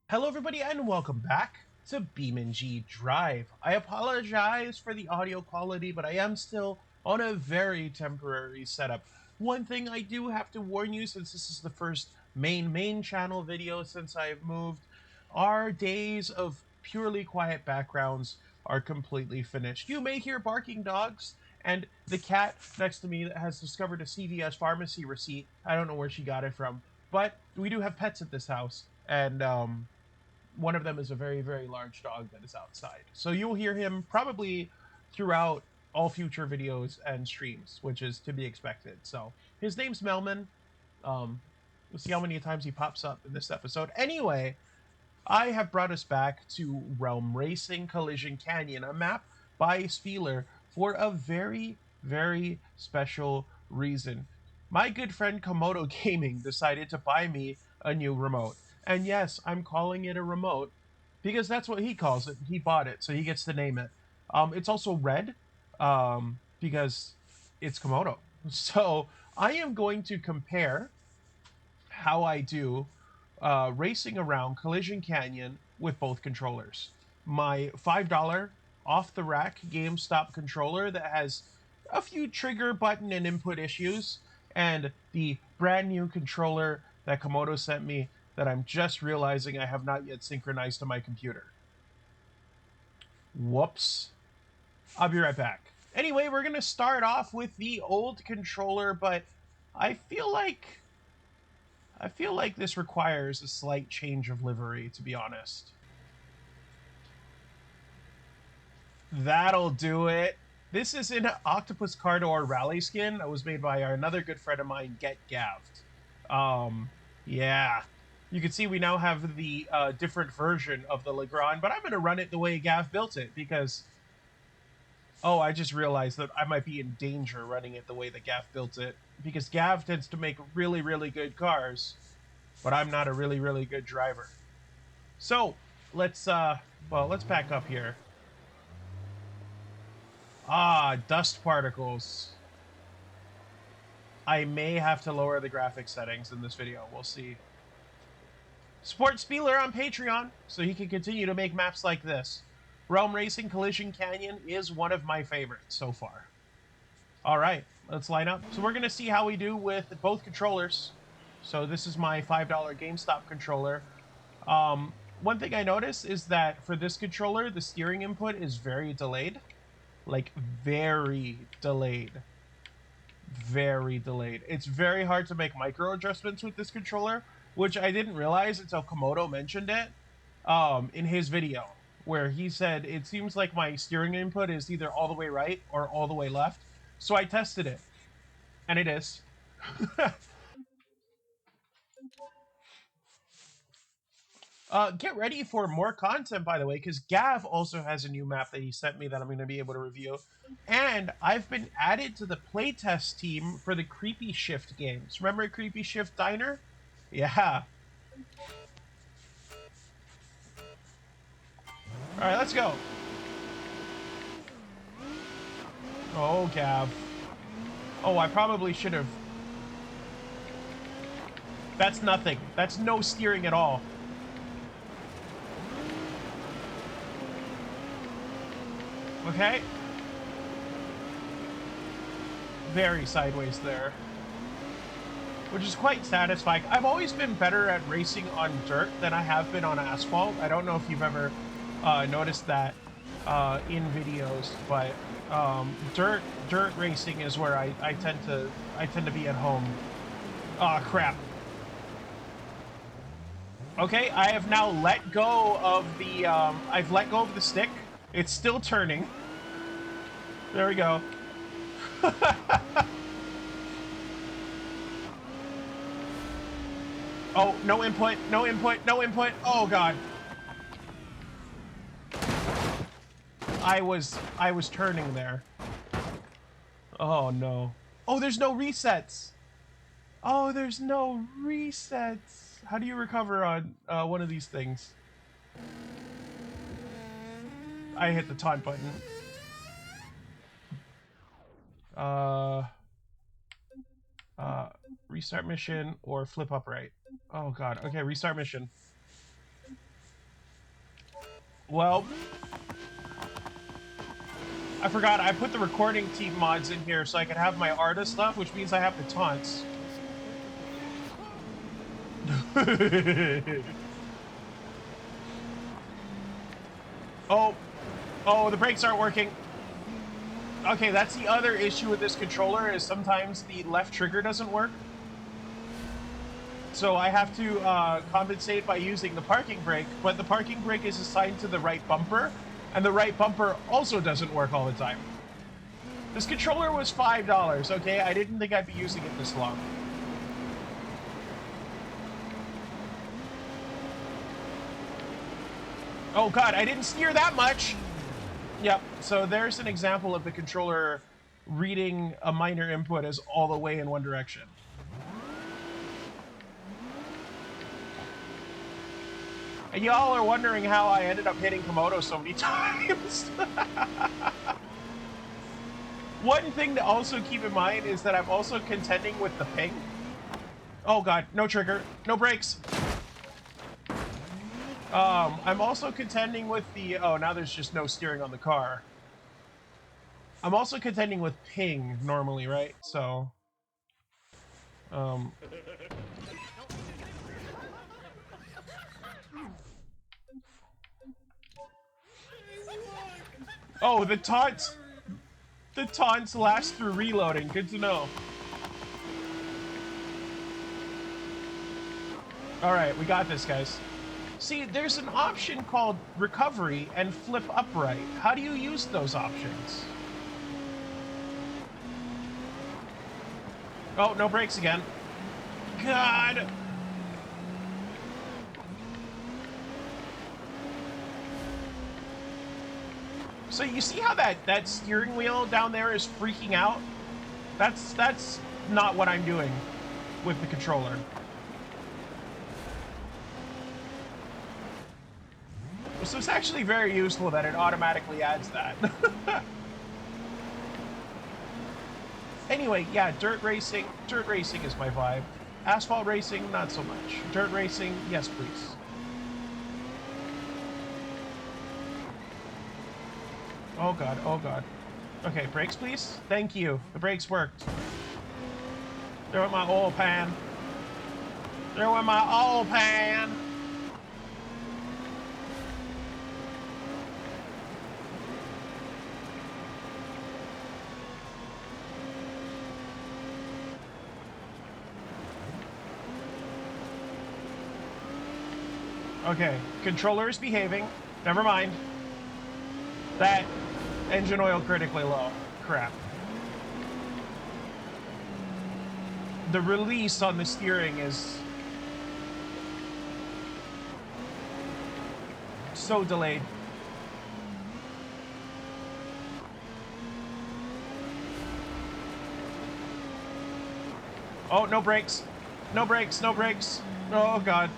Hello, everybody, and welcome back to BeamNG Drive. I apologize for the audio quality, but I am still on a very temporary setup. One thing I do have to warn you, since this is the first main channel video since I've moved, our days of purely quiet backgrounds are completely finished. You may hear barking dogs and the cat next to me that has discovered a CVS pharmacy receipt. I don't know where she got it from, but we do have pets at this house, and one of them is a very large dog that is outside. So you'll hear him probably throughout all future videos and streams, which is to be expected. So his name's Melman. We'll see how many times he pops up in this episode. Anyway, I have brought us back to Realm Racing Collision Canyon, a map by Spealer, for a very special reason. My good friend Camodo Gaming decided to buy me a new remote. And yes, I'm calling it a remote because that's what he calls it. He bought it, so he gets to name it. It's also red because it's Camodo. So I am going to compare how I do racing around Collision Canyon with both controllers. My $5 off the rack GameStop controller that has a few trigger button and input issues, and the brand new controller that Camodo sent me that I'm just realizing I have not yet synchronized to my computer. Whoops. I'll be right back. Anyway, we're going to start off with the old controller, but I feel like I feel like this requires a slight change of livery, to be honest. That'll do it. This is an Octopus Cardor Rally skin that was made by another good friend of mine, GetGavD. Yeah. You can see we now have the different version of the Legrand, but I'm going to run it the way Gav built it because, oh, I just realized that I might be in danger running it the way that Gav built it because Gav tends to make really good cars, but I'm not a really good driver. So let's back up here. Dust particles. I may have to lower the graphics settings in this video. We'll see. Support Spealer on Patreon so he can continue to make maps like this. Realm Racing Collision Canyon is one of my favorites so far. All right, let's line up. So we're going to see how we do with both controllers. So this is my $5 GameStop controller. One thing I noticed is that for this controller, the steering input is very delayed. Like, very delayed. Very delayed. It's very hard to make micro adjustments with this controller, which I didn't realize until Camodo mentioned it in his video, where he said it seems like my steering input is either all the way right or all the way left. So I tested it, and it is. Get ready for more content, by the way, because Gav also has a new map that he sent me that I'm going to be able to review. And I've been added to the playtest team for the Creepy Shift games. Remember Creepy Shift Diner? Yeah. All right, let's go. Oh, Gav. Oh, I probably should have. That's nothing. That's no steering at all. Okay. Very sideways there. Which is quite satisfying. I've always been better at racing on dirt than I have been on asphalt. I don't know if you've ever noticed that in videos, but dirt racing is where I tend to be at home. Oh crap. Okay, I have now let go of the I've let go of the stick. It's still turning. There we go. Oh, no input, no input, no input. Oh god. I was turning there. Oh no. Oh, there's no resets. Oh, there's no resets. How do you recover on one of these things? I hit the taunt button. Uh, restart mission or flip upright. Oh god. Okay, restart mission. Well, I forgot I put the recording team mods in here so I could have my artist stuff, which means I have the taunts. Oh, the brakes aren't working. Okay, that's the other issue with this controller, is sometimes the left trigger doesn't work. So I have to compensate by using the parking brake, but the parking brake is assigned to the right bumper, and the right bumper also doesn't work all the time. This controller was $5, okay? I didn't think I'd be using it this long. Oh god, I didn't steer that much! Yep, so there's an example of the controller reading a minor input as all the way in one direction. And y'all are wondering how I ended up hitting Camodo so many times. One thing to also keep in mind is that I'm also contending with the ping. Oh god, no trigger, no brakes. I'm also contending with the... Oh, now there's just no steering on the car. I'm also contending with ping normally, right? So... Oh, the taunts last through reloading. Good to know. Alright, we got this, guys. See, there's an option called recovery and flip upright. How do you use those options? Oh, no brakes again. God! So you see how that steering wheel down there is freaking out? That's not what I'm doing with the controller. So it's actually very useful that it automatically adds that. Anyway, yeah, dirt racing is my vibe. Asphalt racing, not so much. Dirt racing, yes please. Oh god, oh god. Okay, brakes please? Thank you. The brakes worked. There went my oil pan. There went my oil pan. Okay, controller is behaving. Never mind. That engine oil critically low. Crap. The release on the steering is so delayed. Oh, no brakes. No brakes, no brakes. Oh god.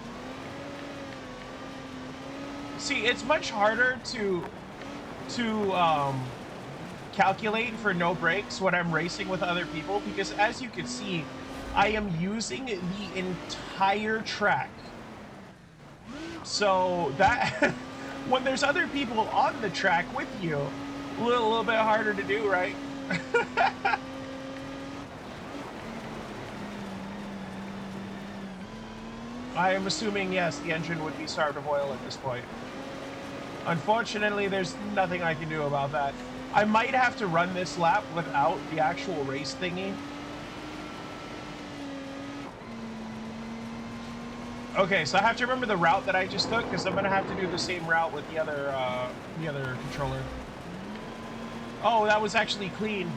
See, it's much harder to calculate for no brakes when I'm racing with other people, because as you can see, I am using the entire track. So that when there's other people on the track with you, a little bit harder to do, right? I am assuming, yes, the engine would be starved of oil at this point. Unfortunately, there's nothing I can do about that. I might have to run this lap without the actual race thingy. Okay, so I have to remember the route that I just took, because I'm going to have to do the same route with the other controller. Oh, that was actually clean.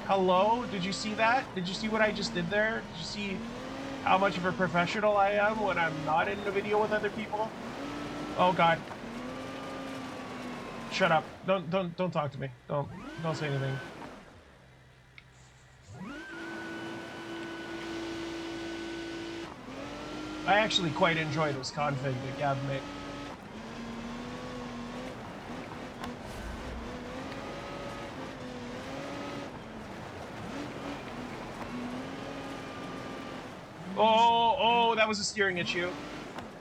Hello? Did you see that? Did you see what I just did there? Did you see how much of a professional I am when I'm not in a video with other people? Oh, God. Shut up. Don't talk to me. Don't say anything. I actually quite enjoy this config that Gav made. Oh, that was a steering issue.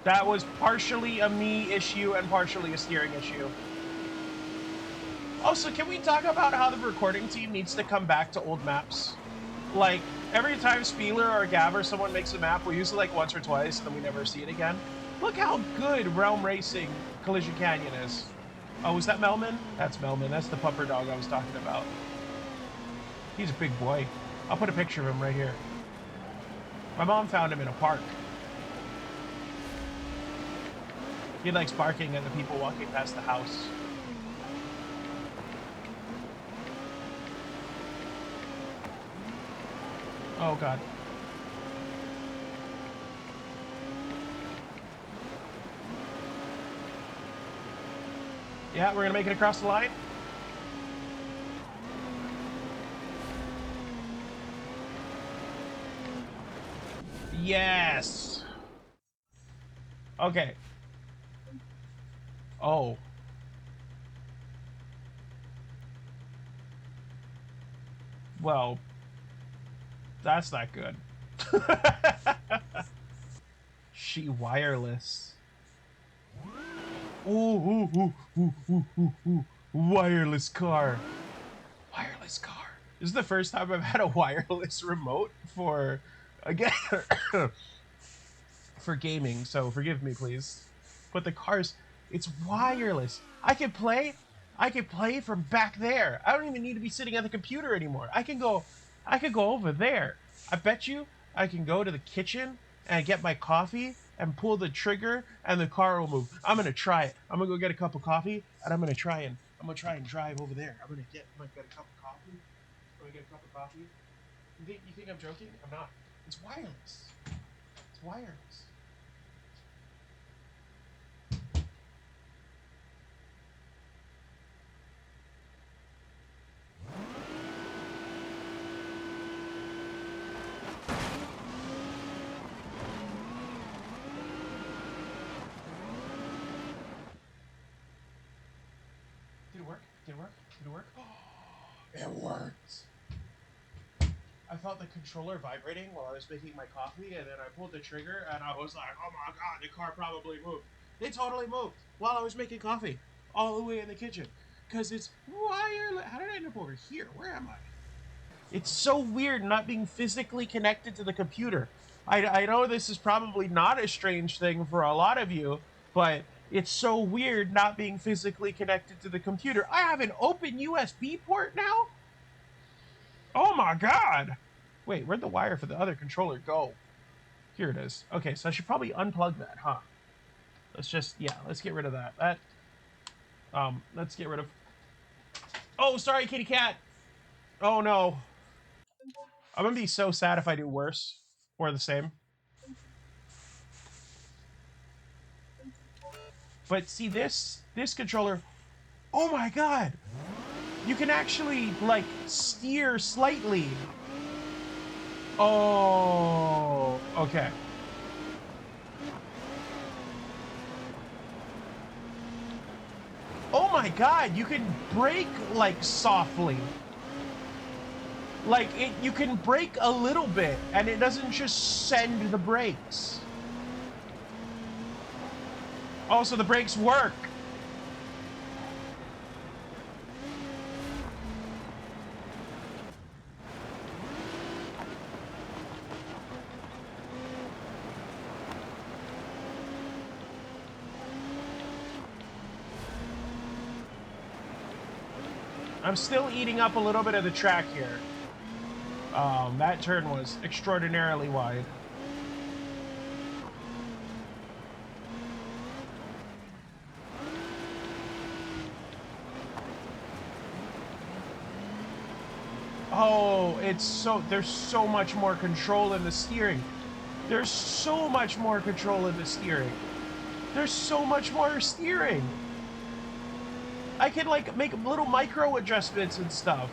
That was partially a me issue and partially a steering issue. Also, can we talk about how the recording team needs to come back to old maps? Like, every time Spealer or Gav or someone makes a map, we use it like once or twice and then we never see it again. Look how good Realm Racing Collision Canyon is. Oh, is that Melman? That's Melman. That's the pupper dog I was talking about. He's a big boy. I'll put a picture of him right here. My mom found him in a park. He likes barking at the people walking past the house. Oh, God. Yeah, we're going to make it across the line. Yes. Okay. Oh. Well, that's not good. She wireless. Ooh. Wireless car. Wireless car. This is the first time I've had a wireless remote for, again, for gaming, so forgive me, please. But the cars, it's wireless. I can play from back there. I don't even need to be sitting at the computer anymore. I can go over there. I bet you I can go to the kitchen and get my coffee and pull the trigger and the car will move. I'm gonna try it. I'm gonna go get a cup of coffee and I'm gonna try and drive over there. I'm gonna get a cup of coffee. I'm gonna get a cup of coffee. You think I'm joking? I'm not. It's wireless. It's wireless. Did it work? Did it work? Did it work? Oh, it worked. I felt the controller vibrating while I was making my coffee, and then I pulled the trigger, and I was like, oh my God, the car probably moved. They totally moved while I was making coffee, all the way in the kitchen. Because it's wireless. How did I end up over here? Where am I? It's so weird not being physically connected to the computer. I know this is probably not a strange thing for a lot of you, but it's so weird not being physically connected to the computer. I have an open USB port now? Oh my God. Wait, where'd the wire for the other controller go? Here it is. Okay, so I should probably unplug that, huh? Let's get rid of that. Let's get rid of... Oh, sorry, kitty cat. Oh no. I'm gonna be so sad if I do worse or the same. But see this controller, oh my God, you can actually like steer slightly. Oh, okay. Oh my God, you can brake like softly. Like you can brake a little bit and it doesn't just send the brakes. Also, the brakes work. I'm still eating up a little bit of the track here. That turn was extraordinarily wide. Oh, there's so much more control in the steering. There's so much more control in the steering. There's so much more steering. I can like make little micro adjustments and stuff.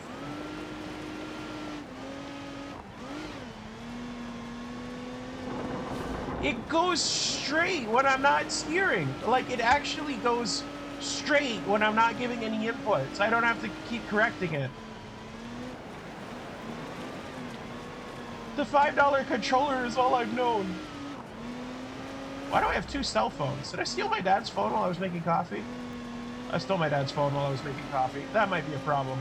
It goes straight when I'm not steering. Like it actually goes straight when I'm not giving any inputs. I don't have to keep correcting it. The $5 controller is all I've known. Why do I have two cell phones? Did I steal my dad's phone while I was making coffee? I stole my dad's phone while I was making coffee. That might be a problem.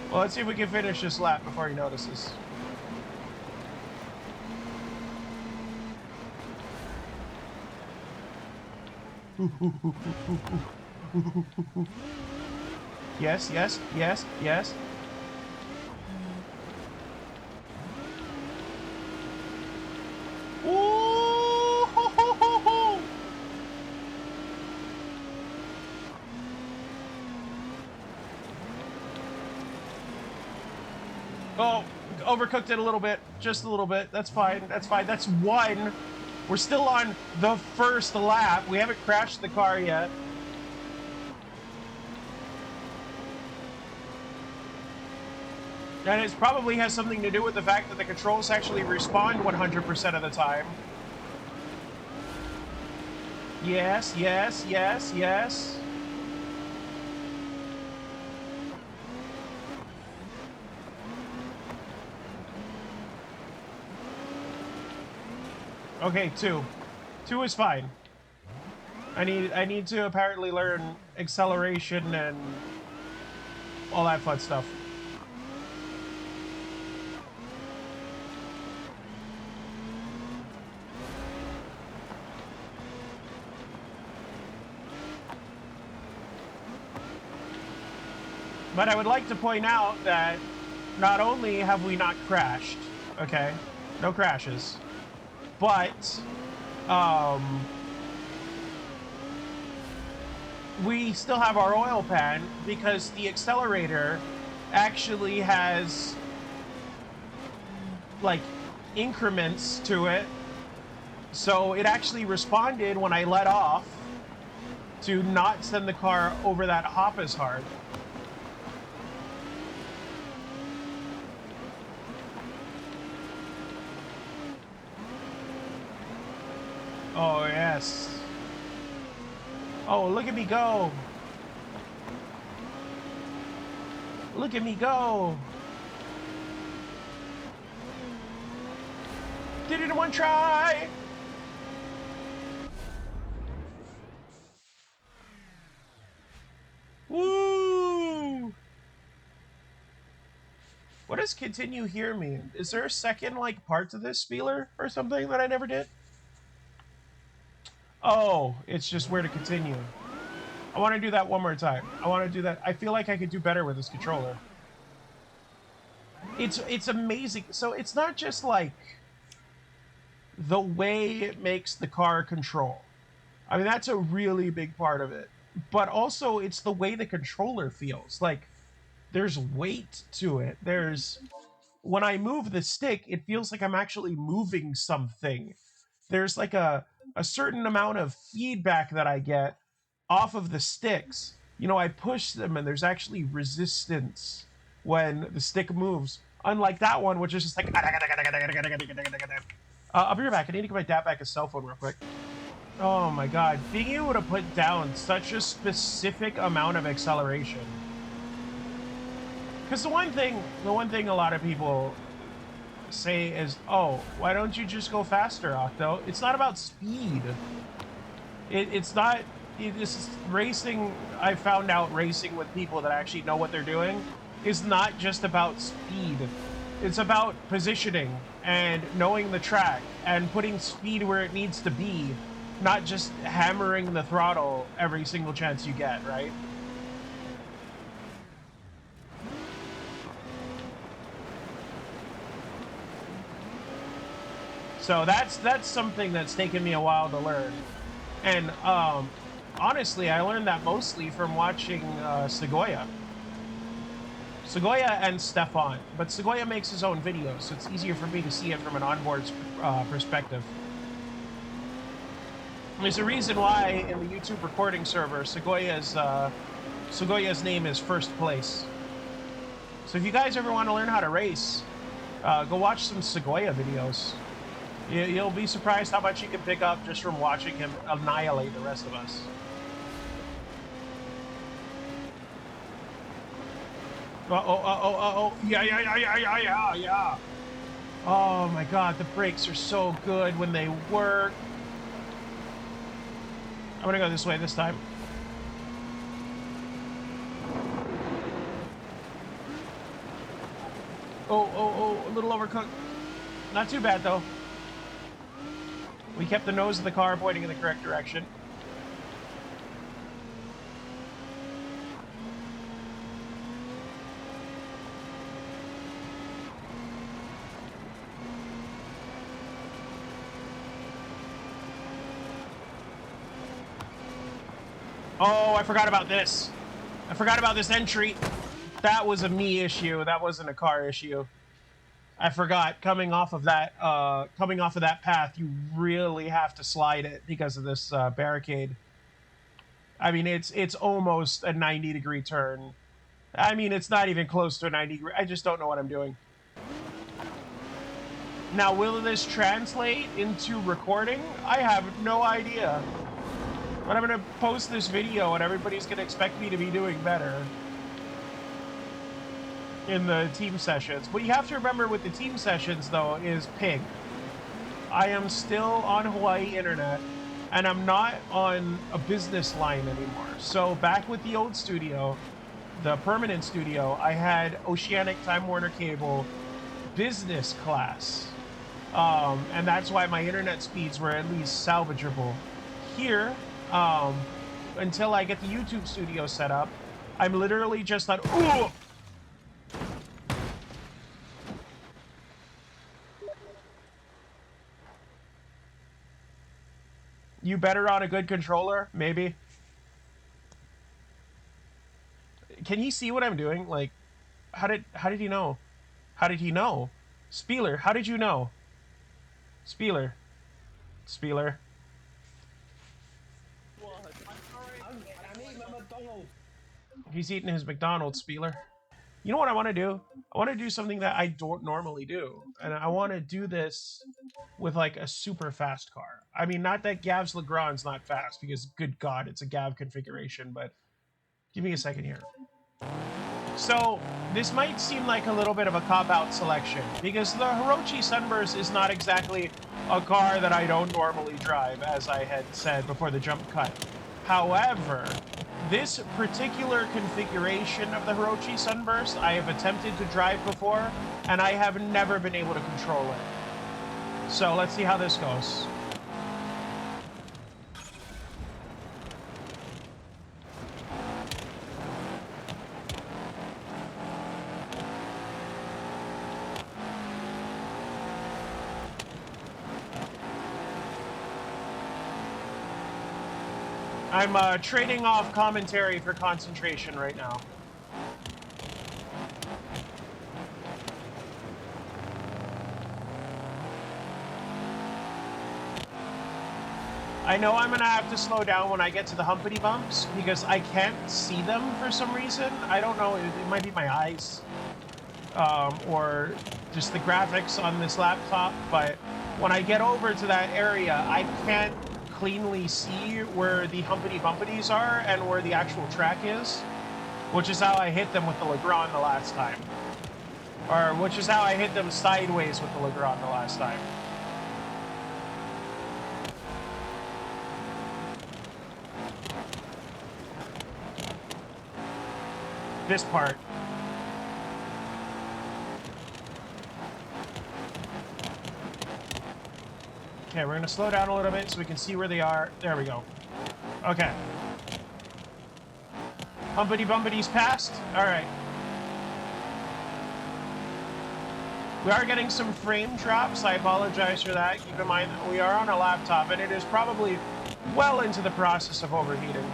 Well, let's see if we can finish this lap before he notices. Yes, yes, yes, yes. Ooh! Oh, overcooked it a little bit. Just a little bit. That's fine. That's fine. That's one. We're still on the first lap. We haven't crashed the car yet. And it probably has something to do with the fact that the controls actually respond 100% of the time. Yes, yes, yes, yes. Okay, two. Two is fine. I need to apparently learn acceleration and all that fun stuff. But I would like to point out that not only have we not crashed, okay, no crashes, but we still have our oil pan because the accelerator actually has like increments to it. So it actually responded when I let off to not send the car over that hop as hard. Oh, yes. Oh, look at me go. Look at me go. Did it in one try. Woo! What does continue here mean? Is there a second, like, part to this Spealer or something that I never did? Oh, it's just where to continue. I want to do that one more time. I want to do that. I feel like I could do better with this controller. It's amazing. So it's not just like the way it makes the car control. I mean, that's a really big part of it. But also it's the way the controller feels. Like there's weight to it. There's when I move the stick, it feels like I'm actually moving something. There's like a certain amount of feedback that I get off of the sticks. You know, I push them and there's actually resistance when the stick moves. Unlike that one, which is just like. I'll be right back. I need to get my dad back his cell phone real quick. Oh my god. Being able to put down such a specific amount of acceleration. Because the one thing a lot of people say is, oh, why don't you just go faster, Octo? It's not about speed. It's not. It's racing. I found out racing with people that actually know what they're doing is not just about speed. It's about positioning and knowing the track and putting speed where it needs to be, not just hammering the throttle every single chance you get, right? So that's something that's taken me a while to learn. And honestly, I learned that mostly from watching Segoya and Stefan. But Segoya makes his own videos, so it's easier for me to see it from an onboard perspective. There's a reason why in the YouTube recording server, Segoya's name is first place. So if you guys ever want to learn how to race, go watch some Segoya videos. You'll be surprised how much you can pick up just from watching him annihilate the rest of us. Yeah. Oh my god, the brakes are so good when they work. I'm gonna go this way this time. Oh, a little overcooked. Not too bad, though. We kept the nose of the car pointing in the correct direction. Oh, I forgot about this. I forgot about this entry. That was a me issue. That wasn't a car issue. I forgot. Coming off of that path, you really have to slide it because of this barricade. I mean, it's almost a 90-degree turn. I mean, it's not even close to a 90-degree. I just don't know what I'm doing. Now, will this translate into recording? I have no idea. But I'm going to post this video and everybody's going to expect me to be doing better in the team sessions. What you have to remember with the team sessions, though, is ping. I am still on Hawaii internet, and I'm not on a business line anymore. So back with the old studio, the permanent studio, I had Oceanic Time Warner Cable business class. And that's why my internet speeds were at least salvageable. Here, until I get the YouTube studio set up, I'm literally just on... Ooh! You better on a good controller? Maybe. Can you see what I'm doing? Like, how did he know? How did he know? Spealer, how did you know? Spealer. Spealer. He's eating his McDonald's, Spealer. You know what I want to do? I want to do something that I don't normally do. And I want to do this with like a super fast car. I mean, not that Gav's Legrand's not fast, because good God, it's a Gav configuration, but give me a second here. So, this might seem like a little bit of a cop-out selection, because the Hirochi Sunburst is not exactly a car that I don't normally drive, as I had said before the jump cut. However, this particular configuration of the Hirochi Sunburst I have attempted to drive before, and I have never been able to control it. So, let's see how this goes. I'm trading off commentary for concentration right now. I know I'm going to have to slow down when I get to the humpity bumps, because I can't see them for some reason. I don't know, it might be my eyes, or just the graphics on this laptop, but when I get over to that area, I can't cleanly see where the humpity bumpities are and where the actual track is, which is how I hit them with the Legrand the last time. Or which is how I hit them sideways with the Legrand the last time. This part. Okay, we're going to slow down a little bit so we can see where they are. There we go. Okay. Humpity bumpity's passed. All right. We are getting some frame drops. I apologize for that. Keep in mind that we are on a laptop, and it is probably well into the process of overheating.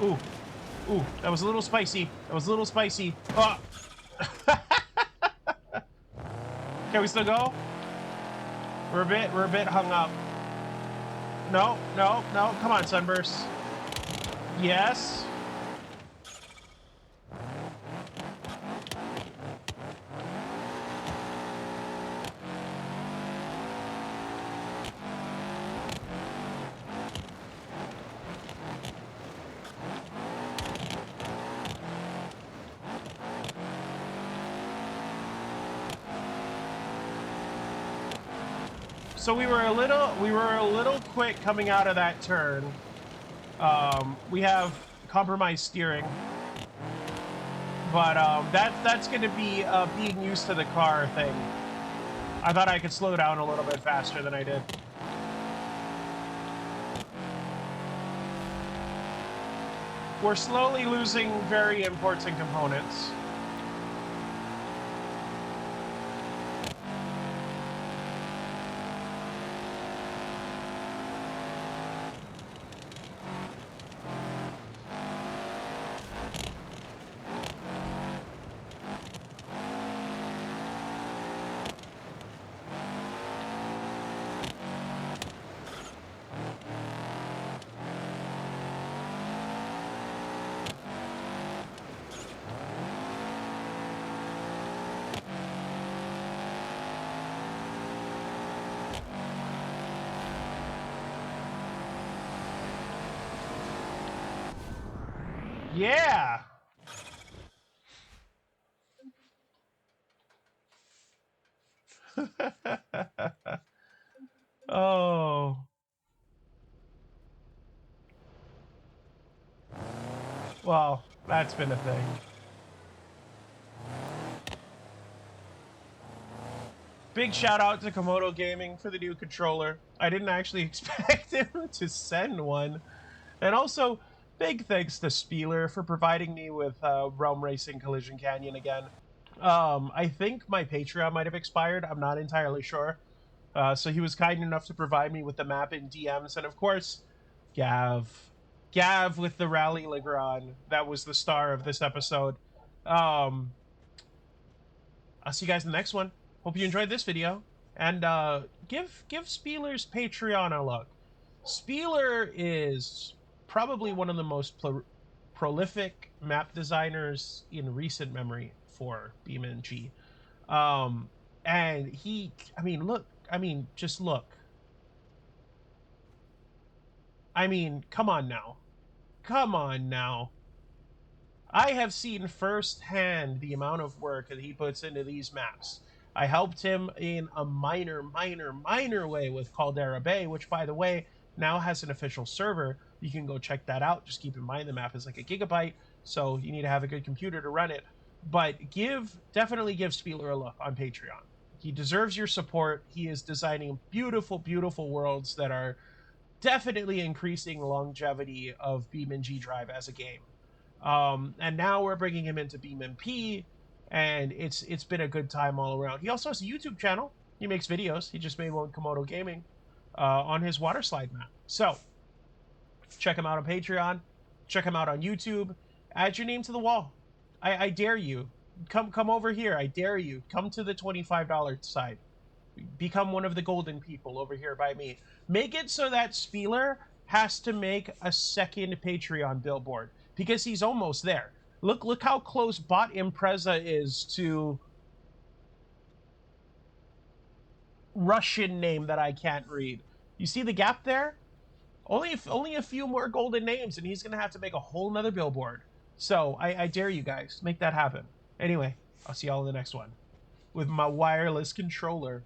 Ooh. Ooh, that was a little spicy. That was a little spicy. Oh. Can we still go? We're a bit hung up. No. Come on, Sunburst. Yes. So we were a little quick coming out of that turn. We have compromised steering, but that's going to be being used to the car thing. I thought I could slow down a little bit faster than I did. We're slowly losing very important components. Yeah. Oh. Well, that's been a thing. Big shout out to Camodo Gaming for the new controller. I didn't actually expect him to send one. And also, big thanks to Spealer for providing me with Realm Racing Collision Canyon again. I think my Patreon might have expired. I'm not entirely sure. So he was kind enough to provide me with the map in DMs. And of course, Gav. Gav with the Rally Legrand. That was the star of this episode. I'll see you guys in the next one. Hope you enjoyed this video. And give Spealer's Patreon a look. Spealer is probably one of the most prolific map designers in recent memory for BeamNG. And he, I mean, look, I mean, just look. I mean, come on now. Come on now. I have seen firsthand the amount of work that he puts into these maps. I helped him in a minor way with Caldera Bay, which, by the way, now has an official server. You can go check that out. Just keep in mind the map is like a gigabyte, so you need to have a good computer to run it. But definitely give Spealer a look on Patreon. He deserves your support. He is designing beautiful, beautiful worlds that are definitely increasing the longevity of BeamNG Drive as a game. And now we're bringing him into BeamNP, and it's been a good time all around. He also has a YouTube channel. He makes videos. He just made one, Camodo Gaming, on his water slide map. So check him out on Patreon. Check him out on YouTube. Add your name to the wall. I dare you. Come over here. I dare you. Come to the $25 side. Become one of the golden people over here by me. Make it so that Spealer has to make a second Patreon billboard because he's almost there. Look how close Bot Impreza is to Russian name that I can't read. You see the gap there? Only a few more golden names, and he's gonna have to make a whole nother billboard. So I dare you guys, make that happen. Anyway, I'll see y'all in the next one with my wireless controller.